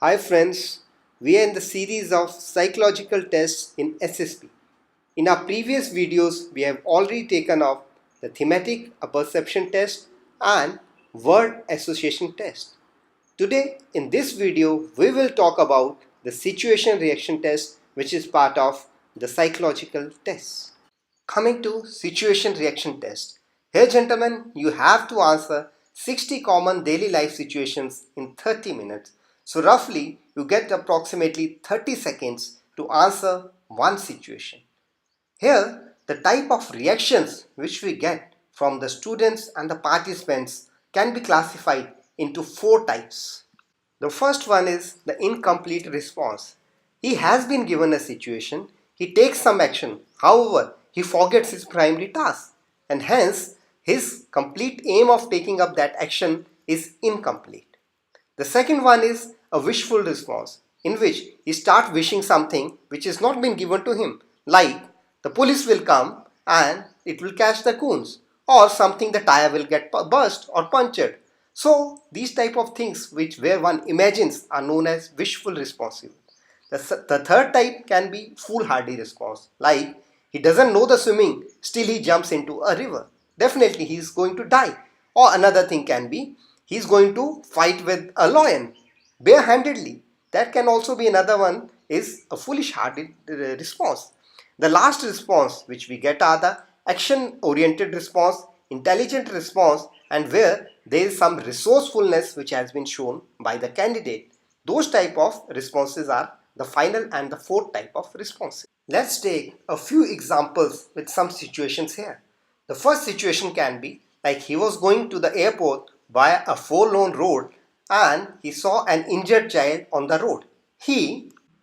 Hi friends, we are in the series of psychological tests in SSP. In our previous videos, we have already taken up the thematic perception test and word association test. Today, in this video, we will talk about the situation reaction test, which is part of the psychological tests. Coming to situation reaction test. Here gentlemen, you have to answer 60 common daily life situations in 30 minutes. So roughly you get approximately 30 seconds to answer one situation. Here the type of reactions which we get from the students and the participants can be classified into four types. The first one is the incomplete response. He has been given a situation, he takes some action, however, he forgets his primary task, and hence his complete aim of taking up that action is incomplete. The second one is a wishful response, in which he starts wishing something which has not been given to him, like the police will come and it will catch the coons, or something the tire will get burst or punctured. So these type of things which where one imagines are known as wishful responses. The third type can be foolhardy response, like he doesn't know the swimming, still he jumps into a river. Definitely he is going to die. Or another thing can be he is going to fight with a lion barehandedly. That can also be another one, is a foolish hearted response. The last response which we get are the action oriented response, intelligent response, and where there is some resourcefulness which has been shown by the candidate. Those type of responses are the final and the fourth type of responses. Let's take a few examples with some situations here. The first situation can be like he was going to the airport via a forlorn road and he saw an injured child on the road.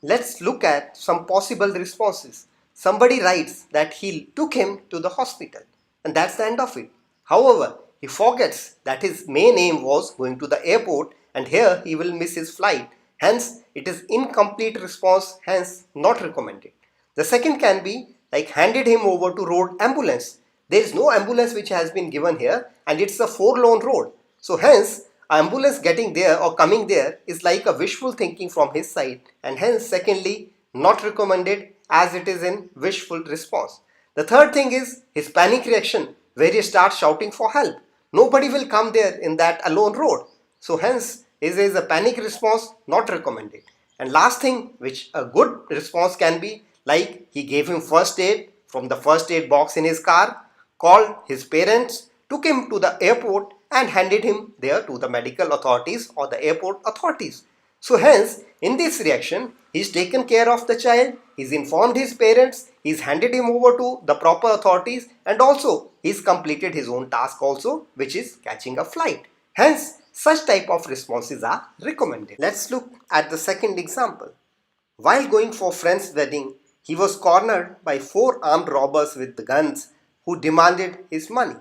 Let's look at some possible responses. Somebody writes that he took him to the hospital and that's the end of it. However, he forgets that his main aim was going to the airport and here he will miss his flight. Hence, it is incomplete response, hence not recommended. The second can be like handed him over to road ambulance. There is no ambulance which has been given here and it's a forlorn road. So hence, ambulance getting there or coming there is like a wishful thinking from his side, and hence secondly not recommended as it is in wishful response. The third thing is his panic reaction where he starts shouting for help. Nobody will come there in that alone road. So hence is a panic response, not recommended. And last thing which a good response can be like he gave him first aid from the first aid box in his car, called his parents, took him to the airport and handed him there to the medical authorities or the airport authorities. So hence, in this reaction, he's taken care of the child, he's informed his parents, he's handed him over to the proper authorities, and also he's completed his own task also, which is catching a flight. Hence, such type of responses are recommended. Let's look at the second example. While going for friend's wedding, he was cornered by 4 armed robbers with guns who demanded his money.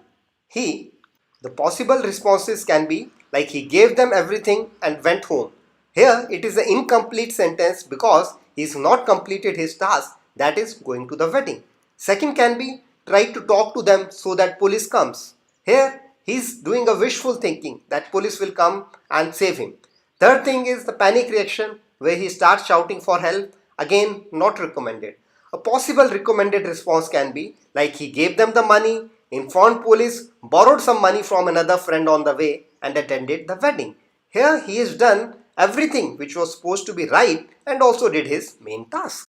The possible responses can be like he gave them everything and went home. Here it is an incomplete sentence because he has not completed his task, that is going to the wedding. Second can be try to talk to them so that police comes. Here he is doing a wishful thinking that police will come and save him. Third thing is the panic reaction where he starts shouting for help, again not recommended. A possible recommended response can be like he gave them the money, informed police, borrowed some money from another friend on the way and attended the wedding. Here he has done everything which was supposed to be right and also did his main task.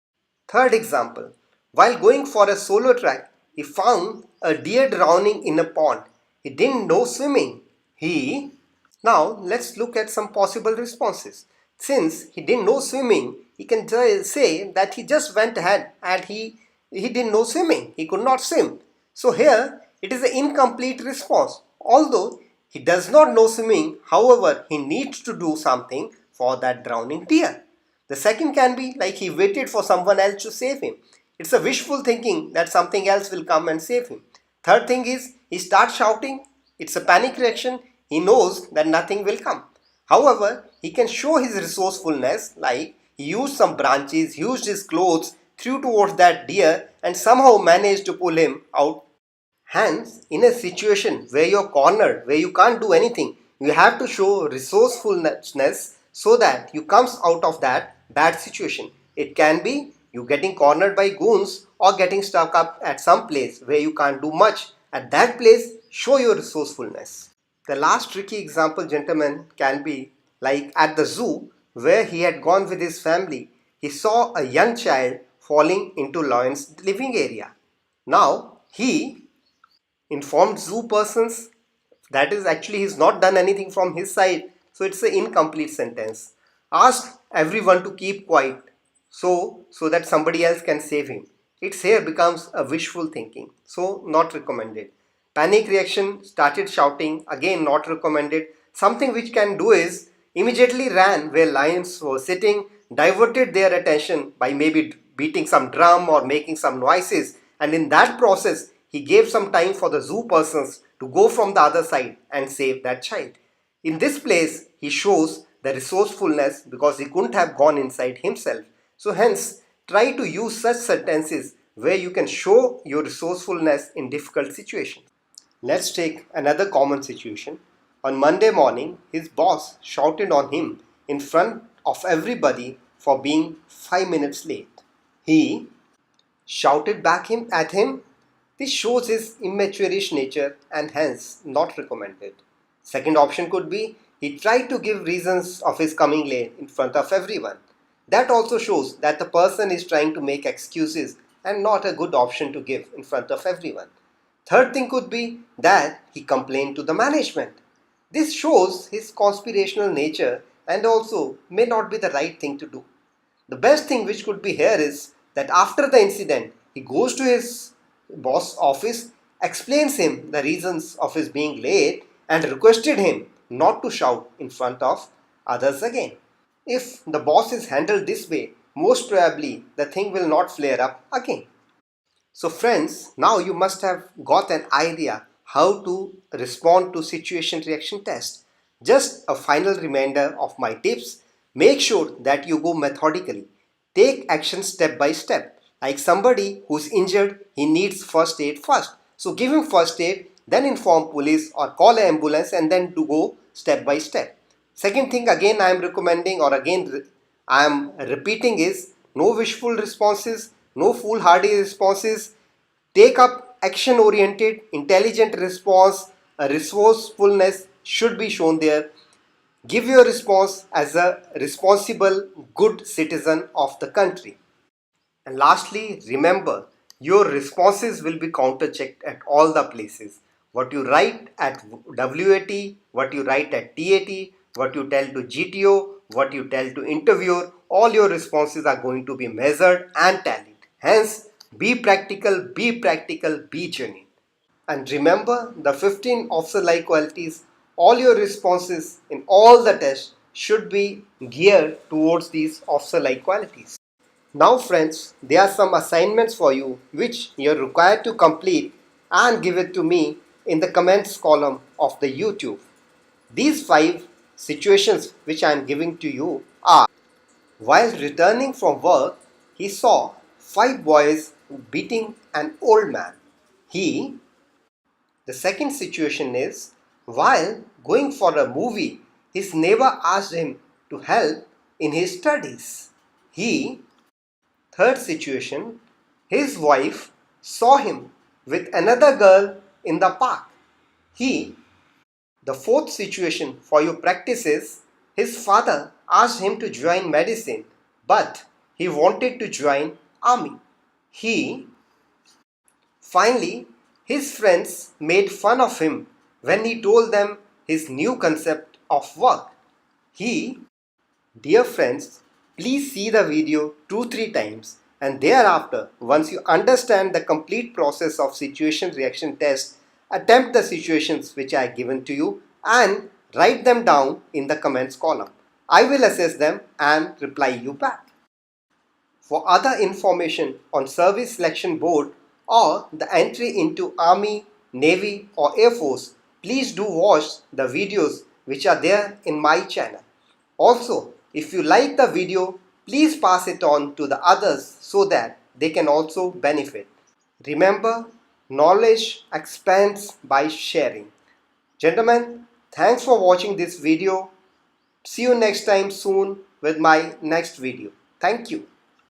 Third example, while going for a solo trek, he found a deer drowning in a pond. He didn't know swimming. Now let's look at some possible responses. Since he didn't know swimming, he can say that he just went ahead and he didn't know swimming. He could not swim. So here it is an incomplete response. Although he does not know swimming, however, he needs to do something for that drowning deer. The second can be like he waited for someone else to save him. It's a wishful thinking that something else will come and save him. Third thing is he starts shouting. It's a panic reaction. He knows that nothing will come. However, he can show his resourcefulness like he used some branches, used his clothes, threw towards that deer and somehow managed to pull him out. Hence, in a situation where you're cornered, where you can't do anything, you have to show resourcefulness so that you comes out of that bad situation. It can be you getting cornered by goons or getting stuck up at some place where you can't do much. At that place, show your resourcefulness. The last tricky example, gentlemen, can be like at the zoo where he had gone with his family. He saw a young child falling into lion's living area. Now he informed zoo persons, that is actually he's not done anything from his side, so it's an incomplete sentence. Asked everyone to keep quiet so that somebody else can save him. It's here becomes a wishful thinking, so not recommended. Panic reaction, started shouting, again not recommended. Something which can do is immediately ran where lions were sitting, diverted their attention by maybe beating some drum or making some noises, and in that process he gave some time for the zoo persons to go from the other side and save that child. In this place he shows the resourcefulness because he couldn't have gone inside himself. So hence try to use such sentences where you can show your resourcefulness in difficult situations. Let's take another common situation. On Monday morning, his boss shouted on him in front of everybody for being 5 minutes late. He shouted back at him. This shows his immaturish nature and hence not recommended. Second option could be he tried to give reasons of his coming late in front of everyone. That also shows that the person is trying to make excuses and not a good option to give in front of everyone. Third thing could be that he complained to the management. This shows his conspirational nature and also may not be the right thing to do. The best thing which could be here is that after the incident, he goes to his boss office, explains him the reasons of his being late and requested him not to shout in front of others again. If the boss is handled this way, most probably the thing will not flare up again. So friends, now you must have got an idea how to respond to situation reaction test. Just a final reminder of my tips. Make sure that you go methodically. Take action step by step. Like somebody who's injured, he needs first aid first. So give him first aid, then inform police or call an ambulance and then to go step by step. Second thing again I am recommending or again I am repeating is no wishful responses, no foolhardy responses. Take up action oriented, intelligent response. A resourcefulness should be shown there. Give your response as a responsible, good citizen of the country. And lastly, remember, your responses will be counter-checked at all the places. What you write at WAT, what you write at TAT, what you tell to GTO, what you tell to interviewer, all your responses are going to be measured and tallied. Hence, be practical, be genuine. And remember the 15 officer-like qualities. All your responses in all the tests should be geared towards these officer-like qualities. Now friends, there are some assignments for you which you are required to complete and give it to me in the comments column of the YouTube. These 5 situations which I am giving to you are: while returning from work, he saw 5 boys beating an old man. The second situation is, while going for a movie, his neighbor asked him to help in his studies. Third situation, his wife saw him with another girl in the park. The fourth situation for your practice is, his father asked him to join medicine, but he wanted to join army. Finally, his friends made fun of him when he told them his new concept of work. Dear friends, please see the video 2-3 times and thereafter, once you understand the complete process of situation reaction test, attempt the situations which I have given to you and write them down in the comments column. I will assess them and reply you back. For other information on Service Selection Board or the entry into Army, Navy or Air Force, please do watch the videos which are there in my channel. Also, if you like the video, please pass it on to the others so that they can also benefit. Remember, knowledge expands by sharing. Gentlemen, thanks for watching this video. See you next time soon with my next video. Thank you.